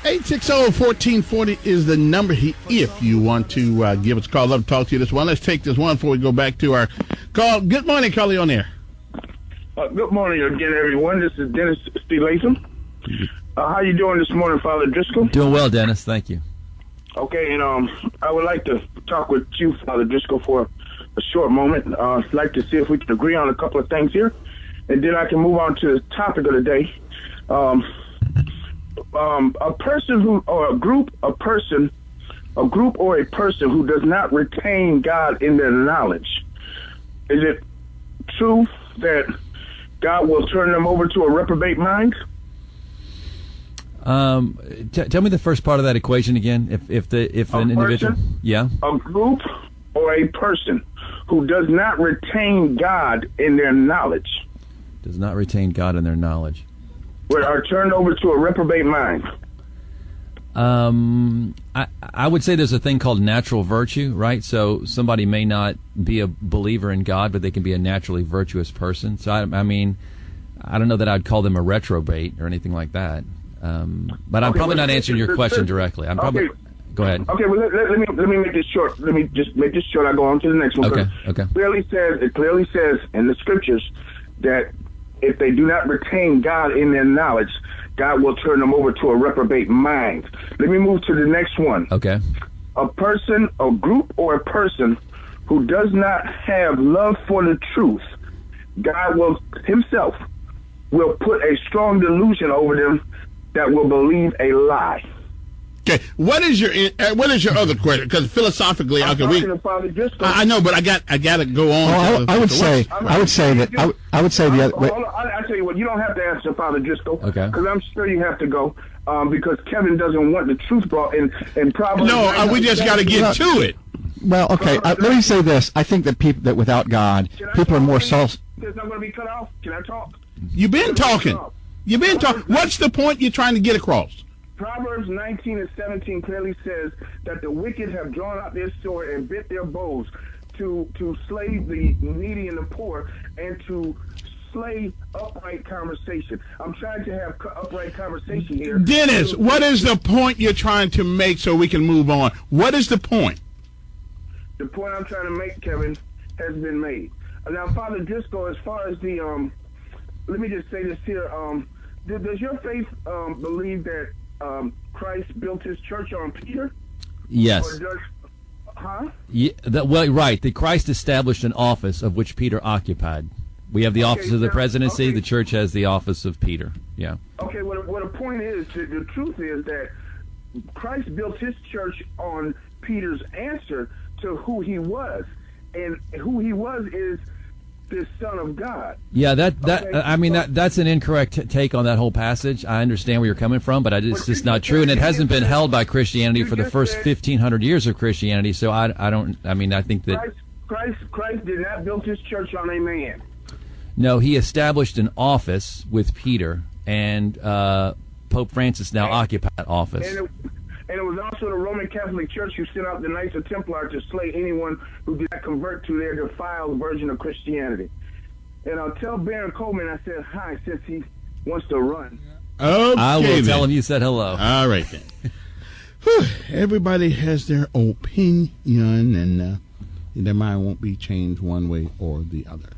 860-1440 is the number if you want to give us a call. I'd love to talk to you this one. Let's take this one before we go back to our call. Good morning, Carly on air. Good morning again, everyone. This is Dennis C. Latham. How you doing this morning, Father Driscoll? Doing well, Dennis. Thank you. Okay, and I would like to talk with you, Father Driscoll, for a short moment. I'd like to see if we can agree on a couple of things here, and then I can move on to the topic of the day. A person who, or a group or a person who does not retain God in their knowledge, is it true that God will turn them over to a reprobate mind? Tell me the first part of that equation again. If an individual, yeah, a group or a person who does not retain God in their knowledge, does not retain God in their knowledge, are turned over to a reprobate mind. I would say there's a thing called natural virtue, right? So somebody may not be a believer in God, but they can be a naturally virtuous person. So I mean, I don't know that I'd call them a reprobate or anything like that. But I'm probably not answering your question directly. I'm probably. Go ahead. Okay, well, let me make this short. Let me just make this short. I'll go on to the next one. Okay. It clearly says in the scriptures that if they do not retain God in their knowledge, God will turn them over to a reprobate mind. Let me move to the next one. Okay. A person, a group, or a person who does not have love for the truth, God will himself will put a strong delusion over them that will believe a lie. Okay, what is your other question? Because philosophically, I know, but I got to go on. I would say the other. I tell you what, you don't have to answer, Father Driscoll. Okay. Because I'm sure you have to go. Because Kevin doesn't want the truth brought in probably. No, we just got to get to it. Well, okay. Let me say this. I think that without God, people are more self. It's not going to be cut off. Can I talk? You've been talking. What's the point you're trying to get across? Proverbs 19 and 17 clearly says that the wicked have drawn out their sword and bit their bows to slay the needy and the poor and to slay upright conversation. I'm trying to have upright conversation here. Dennis, what is the point you're trying to make so we can move on? What is the point? The point I'm trying to make, Kevin, has been made. Now, Father Driscoll, as far as the, let me just say this here. Does your faith believe that Christ built his church on Peter? Yes. Yeah, right. The Christ established an office of which Peter occupied. We have the office of the presidency. The church has the office of Peter. Yeah. Okay. What the point is, the truth is that Christ built his church on Peter's answer to who he was, and who he was is the Son of God. Yeah, that's an incorrect take on that whole passage. I understand where you're coming from, but it's just not true, and it hasn't been held by Christianity for the first 1,500 years of Christianity. So I think that Christ did not build his church on a man. No, he established an office with Peter, and Pope Francis now occupies that office. And it was also the Roman Catholic Church who sent out the Knights of Templar to slay anyone who did not convert to their defiled version of Christianity. And I'll tell Baron Coleman I said hi since he wants to run. Okay, I will tell him you said hello. All right, then. Everybody has their opinion, and their mind won't be changed one way or the other.